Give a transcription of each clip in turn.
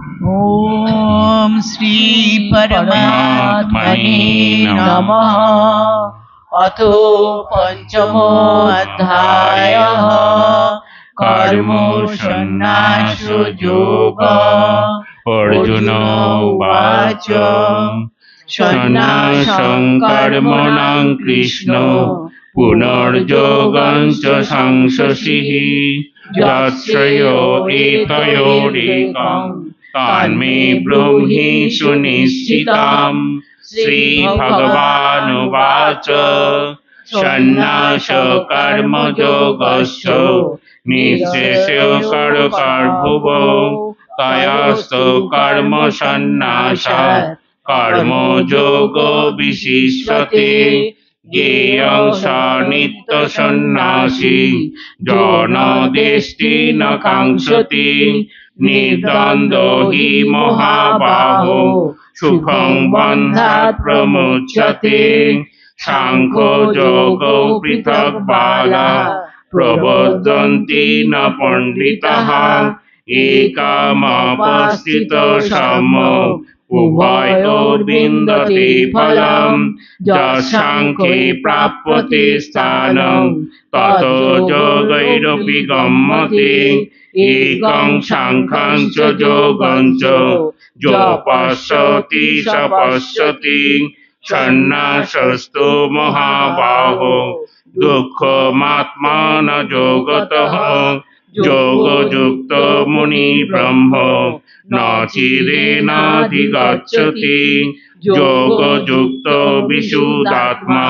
ॐ श्री परमात्मने नमः। अथो पंचमोऽध्यायः कर्म सन्न्यास योग। अर्जुन उवाच सन्न्यासं कर्मणां कृष्ण पुनर्योगं च संशसिः यच्छ्रेयो एतयोरेकं तन्मे ब्रूहि सुनिश्चितम्। श्रीभगवानुवाच सन्न्यास कर्मयोगस्य निःशेषो कर्मभुवो तयस्तु कर्म सन्न्यासात् कर्मयोगो विशिष्यते। ज्ञेयं स नित्यसन्न्यासी जनादेष्टि न काङ्क्षति। निर्द्वन्द्वो हि महाबाहो सुखं बन्धात् प्रमुच्यते। साङ्ख्यो योगौ पृथक् बाला प्रबोधन्ति न पण्डिताः। एकमवस्थितो समो उभयोर्विन्दते फलम्। यस्साङ्ख्ये प्राप्यते स्थानं ततो योगैरपि गम्यते। एकं साङ्ख्यं च योगं च यो पश्यति स पश्यति। सन्न्यासस्तु महाबाहो दुःखमात्मान योगतः। योगयुक्तो मुनिब्रह्म न चिरेणाधिगच्छति। योगयुक्तो विशुद्धात्मा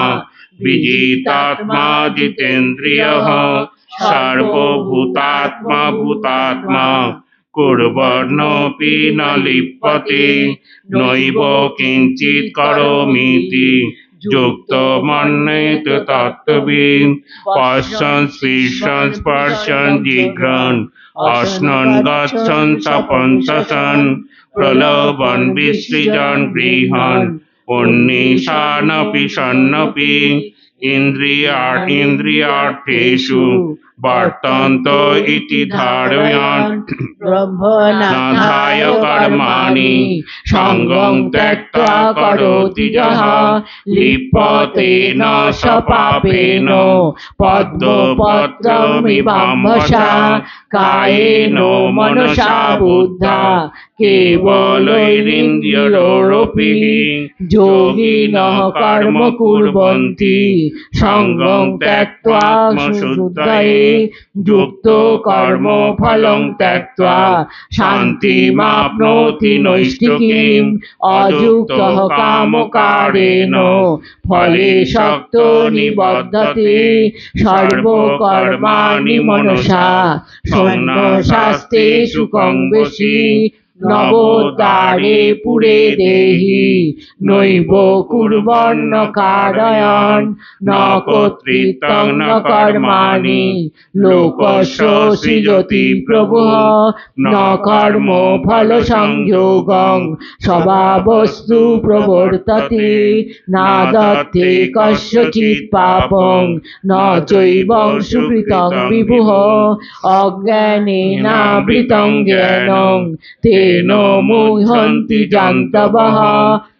विजितात्मा जितेन्द्रियः। सर्वभूतात्मा भूतात्मा कुर्वन्नपि न लिप्यते। नैव किञ्चित् करोमीति युक्तो मन्येत तत्त्ववित्। पश्यन् स्पृशन् स्पर्शन् जिघ्रन् अश्नन् गच्छन् स्वपन् शशन् प्रलोभन् विसृजन् गृहन् उन्निशानपि सन्नपि। इन्द्रियार्थेषु वर्तन्त इति धारयन् नाधाय कर्माणि सङ्गं त्यक्त्वा करोति यः। लिप्यते न स पापेन पद्मपत्रमिवाम्भसा। कायेन मनसा बुद्ध्या केवलैरिन्द्रियैरपि योगिनः कर्म कुर्वन्ति सङ्गं त्यक्त्वा आत्मशुद्धये। युक्तो कर्मफलं त्यक्त्वा शान्तिमाप्नोति नैष्ठिकीम्। अयुक्तः कामकारेण फले सक्तो निबध्यते। सर्वकर्माणि मनसा सन्न्यासास्ते सुखं वशी। नवोद्धारे पुरे देहि नैव कुर्वन्न कारयन्। न कर्तृत्वं न कर्माणि लोकस्य सृजति प्रभुः। न कर्म फलसंयोगं स्वभावस्तु प्रवर्तते। न दत्ते कस्यचित् पापं न चैवं सुकृतं विभुः। अज्ञानेनावृतं ज्ञानं तेन मुह्यन्ति जन्तवः।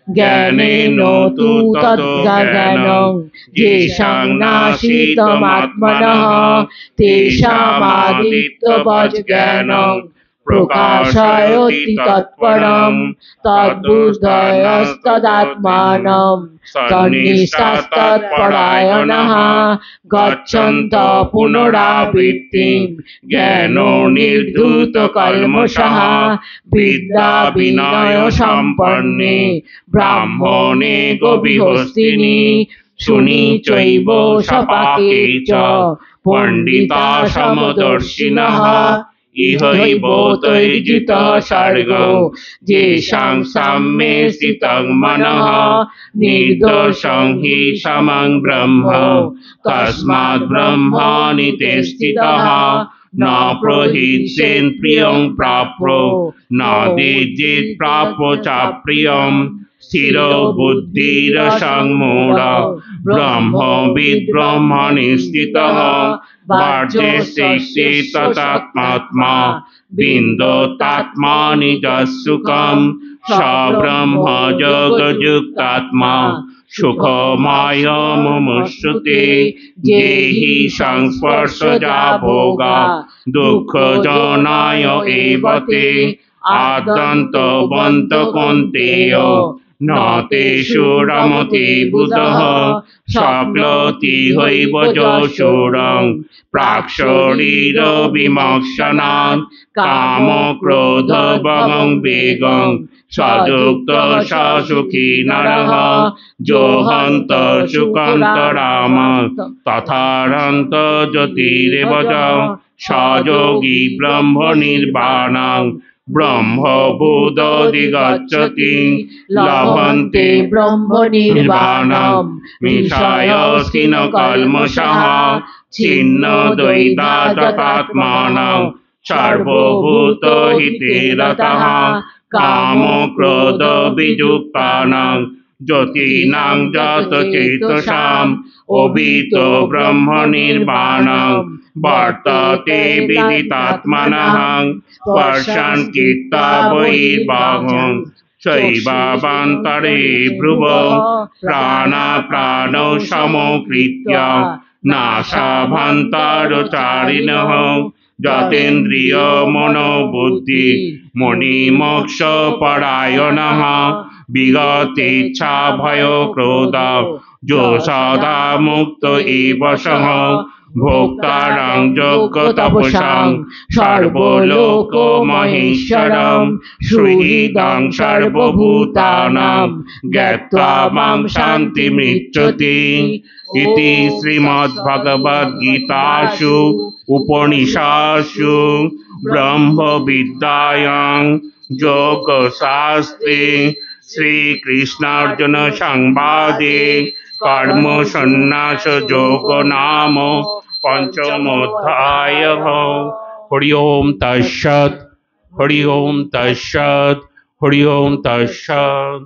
ज्ञानेन तु तज्ज्ञानं येषां नाशितमात्मनः तेषामादित्यवत् ज्ञानं प्रकाशयति तत्परं। तद्बुद्धयस्तदात्मानं तन्निष्ठास्तत्परायणः गच्छन्तः पुनरावृत्तिं ज्ञानो निर्धूतकल्मषः। विद्या विनय सम्पन्ने ब्राह्मणे गविहस्तिनि शुनि चैव सपाके च पण्डिता समदर्शिनः। इहैव तैर्जितः सर्गो येषां साम्ये स्थितं मनः। निर्दोषं हि समं ब्रह्म तस्मात् ब्रह्मणि ते स्थितः। न प्रहिष्येन् प्रियं प्राप्यो न दिज्येत् प्राप्यो च प्रियम्। স্থির বুদ্ধির সংমূঢ় ব্রহ্মবিদ ব্রহ্মণি স্থিতঃ বাহ্যে সৃষ্টি তদাত্মাত্মা বিন্দোতাত্মা নিজ সুখম স ব্রহ্ম যোগযুক্তাত্মা সুখময় মুমুষ্যতে যেহি সংস্পর্শজা ভোগা দুঃখ জনায় এবতে আদ্যন্তবন্ত কন্তেয় ন তেষু রমতে বুধঃ সকলতি হৈব যশোরং প্রাক্শরীর বিমোক্ষণাৎ কাম ক্রোধ ভগং বেগং সযুক্ত সুখী নরঃ যোহন্ত সুখন্তরাম তথারন্ত জ্যোতিরেব সযোগী ব্রহ্ম নির্বাণং ব্রহ্মভূতোধিগচ্ছতি লভন্তে ব্রহ্ম নির্বাণম মিশায় স্কিন কল্মষঃ ছিন্ন দ্বৈতা যতাত্মানং সর্বভূত হিতে রতঃ কাম ক্রোধ বিযুক্তানাং জ্যোতিনাং যত চেতসাম অভিত ব্রহ্ম নির্বাণং বর্ততে বিদিতাত্মনঃ স্পর্শন কীর্তা বহির্বাহং শৈবাবান্তরে ভ্রুব প্রাণ সমকৃত্য নাসাভান্তরচারিণঃ যতেন্দ্রিয় মনোবুদ্ধি মুনিমোক্ষ পরায়ণঃ বিগতেচ্ছা ভয় ক্রোধ যো সদা মুক্ত এব সঃ ভোক্তারং যোগ্য তপসাং সর্বলোক মহেশ্বরং সুহৃদং সর্বভূতানাং জ্ঞাত্বা মাং শান্তিমৃচ্ছতি ইতি শ্রীমদ্ভগবদ্গীতাসু উপনিষৎসু ব্রহ্মবিদ্যায়াং যোগশাস্ত্রে শ্রীকৃষ্ণার্জুন সংবাদে কর্ম সন্ন্যাস যোগ নাম পঞ্চমোধ্যায়ঃ। হরি ওম তৎসৎ, হরি ওম তৎসৎ, হরি ওম তৎসৎ।